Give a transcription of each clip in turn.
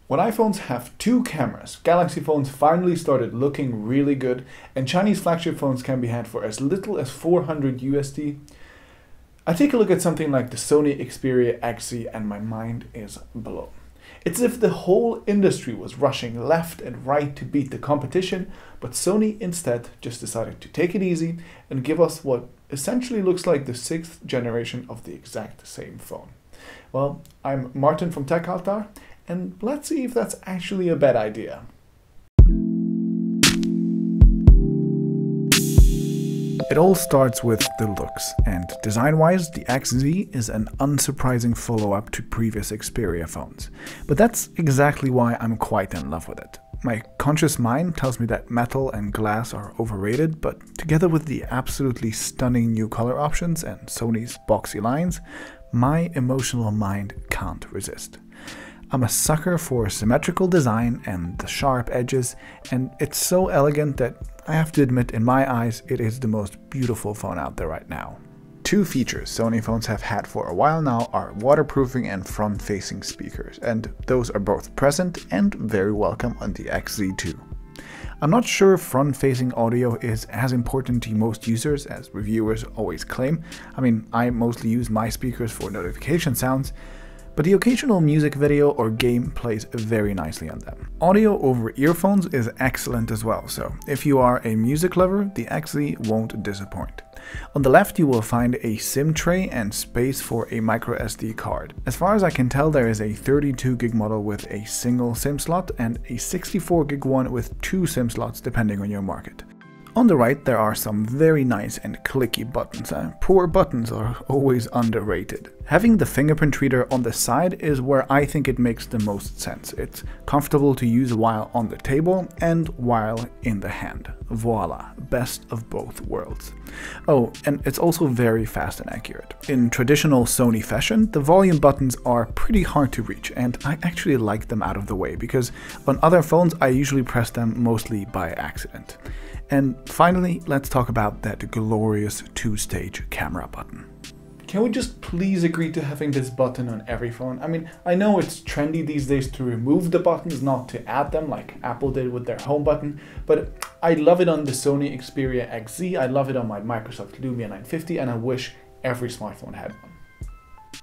When iPhones have two cameras, Galaxy phones finally started looking really good, and Chinese flagship phones can be had for as little as 400 USD. I take a look at something like the Sony Xperia XZ and my mind is blown. It's as if the whole industry was rushing left and right to beat the competition, but Sony instead just decided to take it easy and give us what essentially looks like the 6th generation of the exact same phone. Well, I'm Martin from TechAltar, and let's see if that's actually a bad idea. It all starts with the looks, and design-wise, the XZ is an unsurprising follow-up to previous Xperia phones. But that's exactly why I'm quite in love with it. My conscious mind tells me that metal and glass are overrated, but together with the absolutely stunning new color options and Sony's boxy lines, my emotional mind can't resist. I'm a sucker for symmetrical design and the sharp edges, and it's so elegant that I have to admit, in my eyes, it is the most beautiful phone out there right now. Two features Sony phones have had for a while now are waterproofing and front-facing speakers, and those are both present and very welcome on the XZ too. I'm not sure if front-facing audio is as important to most users as reviewers always claim. I mean, I mostly use my speakers for notification sounds, but the occasional music video or game plays very nicely on them. Audio over earphones is excellent as well, so if you are a music lover, the XZ won't disappoint. On the left you will find a SIM tray and space for a microSD card. As far as I can tell, there is a 32 gig model with a single SIM slot and a 64 gig one with 2 SIM slots depending on your market. On the right there are some very nice and clicky buttons. Poor buttons are always underrated. Having the fingerprint reader on the side is where I think it makes the most sense. It's comfortable to use while on the table and while in the hand. Voila, best of both worlds. Oh, and it's also very fast and accurate. In traditional Sony fashion, the volume buttons are pretty hard to reach, and I actually like them out of the way because on other phones I usually press them mostly by accident. And finally, let's talk about that glorious 2-stage camera button. Can we just please agree to having this button on every phone? I mean, I know it's trendy these days to remove the buttons, not to add them like Apple did with their home button, but I love it on the Sony Xperia XZ, I love it on my Microsoft Lumia 950, and I wish every smartphone had one.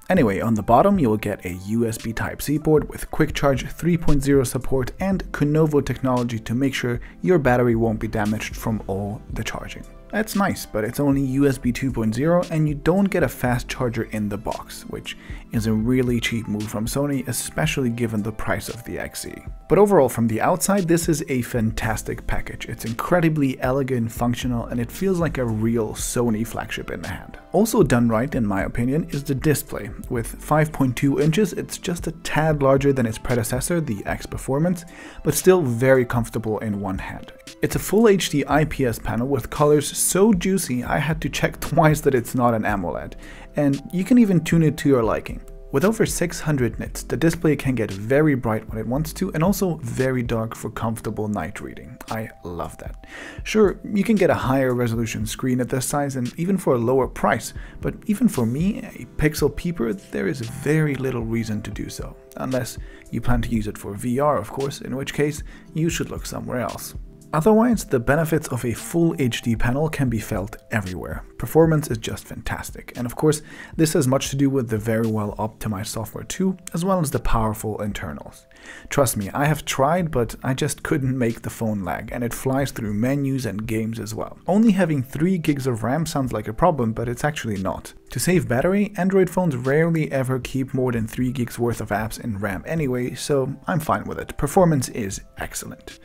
Anyway, on the bottom you will get a USB Type-C port with Quick Charge 3.0 support and Kunovo technology to make sure your battery won't be damaged from all the charging. That's nice, but it's only USB 2.0 and you don't get a fast charger in the box, which is a really cheap move from Sony, especially given the price of the XZ. But overall, from the outside, this is a fantastic package. It's incredibly elegant, functional, and it feels like a real Sony flagship in the hand. Also done right, in my opinion, is the display. With 5.2 inches, it's just a tad larger than its predecessor, the X Performance, but still very comfortable in one hand. It's a full HD IPS panel with colors so juicy I had to check twice that it's not an AMOLED, and you can even tune it to your liking. With over 600 nits, the display can get very bright when it wants to and also very dark for comfortable night reading. I love that. Sure, you can get a higher resolution screen at this size and even for a lower price, but even for me, a pixel peeper, there is very little reason to do so. Unless you plan to use it for VR, of course, in which case you should look somewhere else. Otherwise, the benefits of a full HD panel can be felt everywhere. Performance is just fantastic, and of course, this has much to do with the very well optimized software too, as well as the powerful internals. Trust me, I have tried, but I just couldn't make the phone lag, and it flies through menus and games as well. Only having 3 gigs of RAM sounds like a problem, but it's actually not. To save battery, Android phones rarely ever keep more than 3 gigs worth of apps in RAM anyway, so I'm fine with it. Performance is excellent.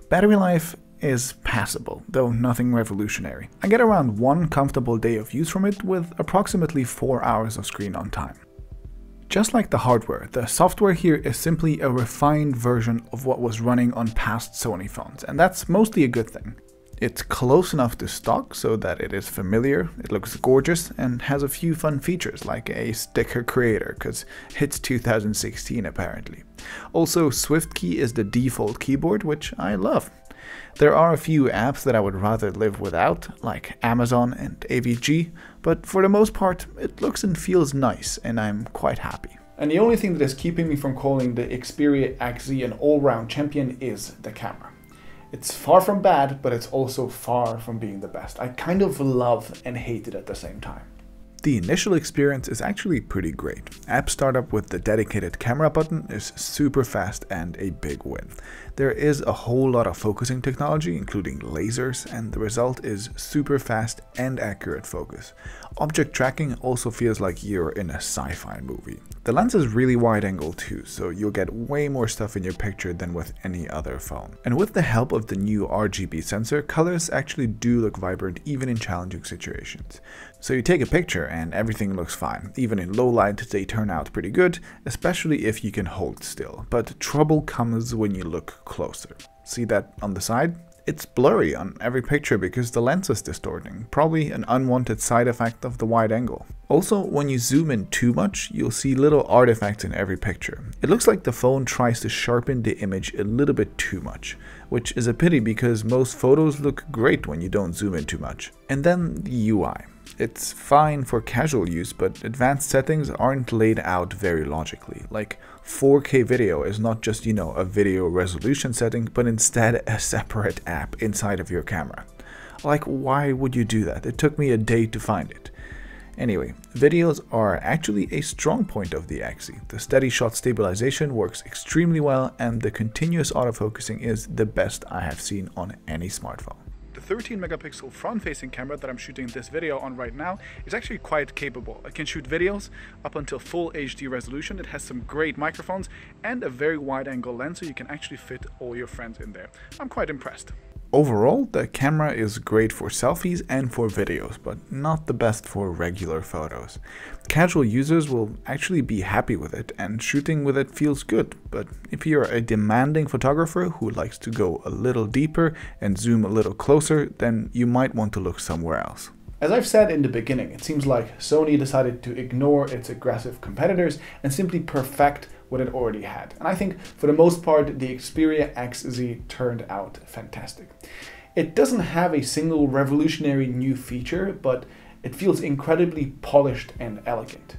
Battery life is passable, though nothing revolutionary. I get around 1 comfortable day of use from it with approximately 4 hours of screen on time. Just like the hardware, the software here is simply a refined version of what was running on past Sony phones, and that's mostly a good thing. It's close enough to stock so that it is familiar, it looks gorgeous, and has a few fun features like a sticker creator, cause it's 2016 apparently. Also, SwiftKey is the default keyboard, which I love. There are a few apps that I would rather live without, like Amazon and AVG, but for the most part, it looks and feels nice, and I'm quite happy. And the only thing that is keeping me from calling the Xperia XZ an all-round champion is the camera. It's far from bad, but it's also far from being the best. I kind of love and hate it at the same time. The initial experience is actually pretty great. App startup with the dedicated camera button is super fast and a big win. There is a whole lot of focusing technology, including lasers, and the result is super fast and accurate focus. Object tracking also feels like you're in a sci-fi movie. The lens is really wide angle too, so you'll get way more stuff in your picture than with any other phone. And with the help of the new RGB sensor, colors actually do look vibrant even in challenging situations. So you take a picture and everything looks fine. Even in low light they turn out pretty good, especially if you can hold still. But trouble comes when you look closer. See that on the side? It's blurry on every picture because the lens is distorting, probably an unwanted side effect of the wide angle. Also, when you zoom in too much, you'll see little artifacts in every picture. It looks like the phone tries to sharpen the image a little bit too much, which is a pity because most photos look great when you don't zoom in too much. And then the UI. It's fine for casual use, but advanced settings aren't laid out very logically. Like 4K video is not just, a video resolution setting, but instead a separate app inside of your camera. Like, why would you do that? It took me a day to find it. Anyway, videos are actually a strong point of the XZ. The steady shot stabilization works extremely well, and the continuous autofocusing is the best I have seen on any smartphone. The 13 megapixel front-facing camera that I'm shooting this video on right now is actually quite capable. It can shoot videos up until full HD resolution. It has some great microphones and a very wide-angle lens, so you can actually fit all your friends in there. I'm quite impressed. Overall, the camera is great for selfies and for videos, but not the best for regular photos. Casual users will actually be happy with it, and shooting with it feels good, but if you're a demanding photographer who likes to go a little deeper and zoom a little closer, then you might want to look somewhere else. As I've said in the beginning, it seems like Sony decided to ignore its aggressive competitors and simply perfect what it already had. And I think for the most part, the Xperia XZ turned out fantastic. It doesn't have a single revolutionary new feature, but it feels incredibly polished and elegant.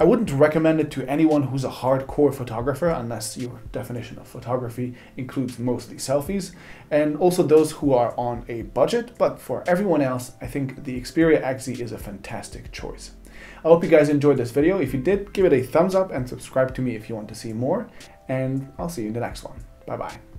I wouldn't recommend it to anyone who's a hardcore photographer unless your definition of photography includes mostly selfies, and also those who are on a budget, but for everyone else, I think the Xperia XZ is a fantastic choice. I hope you guys enjoyed this video. If you did, give it a thumbs up and subscribe to me if you want to see more, and I'll see you in the next one. Bye bye.